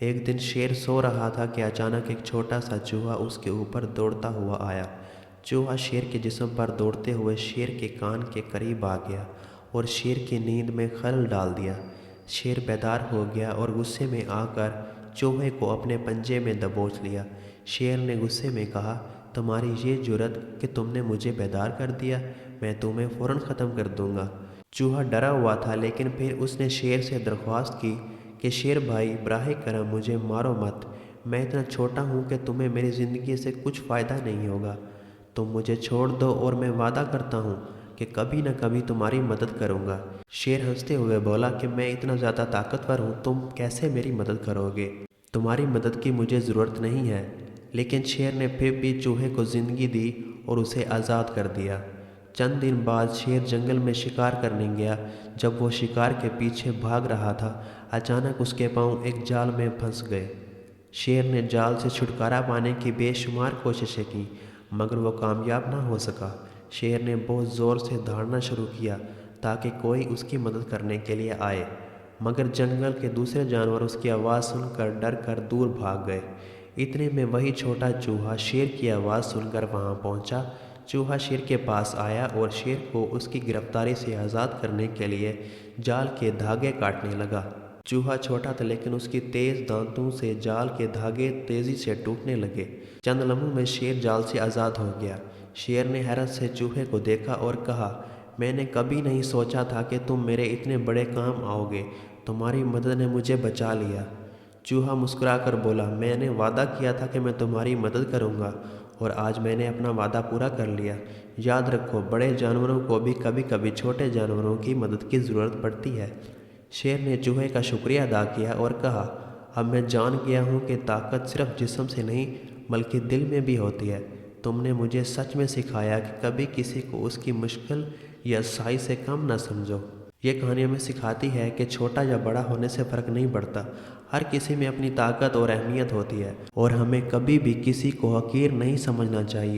ایک دن شیر سو رہا تھا کہ اچانک ایک چھوٹا سا چوہا اس کے اوپر دوڑتا ہوا آیا۔ چوہا شیر کے جسم پر دوڑتے ہوئے شیر کے کان کے قریب آ گیا اور شیر کی نیند میں خلل ڈال دیا۔ شیر بیدار ہو گیا اور غصے میں آ کر چوہے کو اپنے پنجے میں دبوچ لیا۔ شیر نے غصے میں کہا، تمہاری یہ جرأت کہ تم نے مجھے بیدار کر دیا، میں تمہیں فوراً ختم کر دوں گا۔ چوہا ڈرا ہوا تھا، لیکن پھر اس نے شیر سے درخواست کی کہ شیر بھائی، براہ کرم مجھے مارو مت، میں اتنا چھوٹا ہوں کہ تمہیں میری زندگی سے کچھ فائدہ نہیں ہوگا۔ تم مجھے چھوڑ دو اور میں وعدہ کرتا ہوں کہ کبھی نہ کبھی تمہاری مدد کروں گا۔ شیر ہنستے ہوئے بولا کہ میں اتنا زیادہ طاقتور ہوں، تم کیسے میری مدد کرو گے؟ تمہاری مدد کی مجھے ضرورت نہیں ہے۔ لیکن شیر نے پھر بھی چوہے کو زندگی دی اور اسے آزاد کر دیا۔ چند دن بعد شیر جنگل میں شکار کرنے گیا۔ جب وہ شکار کے پیچھے بھاگ رہا تھا، اچانک اس کے پاؤں ایک جال میں پھنس گئے۔ شیر نے جال سے چھٹکارا پانے کی بے شمار کوششیں کیں، مگر وہ کامیاب نہ ہو سکا۔ شیر نے بہت زور سے دھاڑنا شروع کیا تاکہ کوئی اس کی مدد کرنے کے لیے آئے، مگر جنگل کے دوسرے جانور اس کی آواز سن کر ڈر کر دور بھاگ گئے۔ اتنے میں وہی چھوٹا چوہا شیر کی آواز سن کر وہاں پہنچا۔ چوہا شیر کے پاس آیا اور شیر کو اس کی گرفتاری سے آزاد کرنے کے لیے جال کے دھاگے کاٹنے لگا۔ چوہا چھوٹا تھا، لیکن اس کی تیز دانتوں سے جال کے دھاگے تیزی سے ٹوٹنے لگے۔ چند لمحوں میں شیر جال سے آزاد ہو گیا۔ شیر نے حیرت سے چوہے کو دیکھا اور کہا، میں نے کبھی نہیں سوچا تھا کہ تم میرے اتنے بڑے کام آؤ گے، تمہاری مدد نے مجھے بچا لیا۔ چوہا مسکرا کر بولا، میں نے وعدہ کیا تھا کہ میں تمہاری مدد کروں گا اور آج میں نے اپنا وعدہ پورا کر لیا۔ یاد رکھو، بڑے جانوروں کو بھی کبھی کبھی چھوٹے جانوروں کی مدد کی ضرورت پڑتی ہے۔ شیر نے چوہے کا شکریہ ادا کیا اور کہا، اب میں جان گیا ہوں کہ طاقت صرف جسم سے نہیں بلکہ دل میں بھی ہوتی ہے۔ تم نے مجھے سچ میں سکھایا کہ کبھی کسی کو اس کی مشکل یا سائز سے کم نہ سمجھو۔ یہ کہانی ہمیں سکھاتی ہے کہ چھوٹا یا بڑا ہونے سے فرق نہیں پڑتا، ہر کسی میں اپنی طاقت اور اہمیت ہوتی ہے، اور ہمیں کبھی بھی کسی کو حقیر نہیں سمجھنا چاہیے۔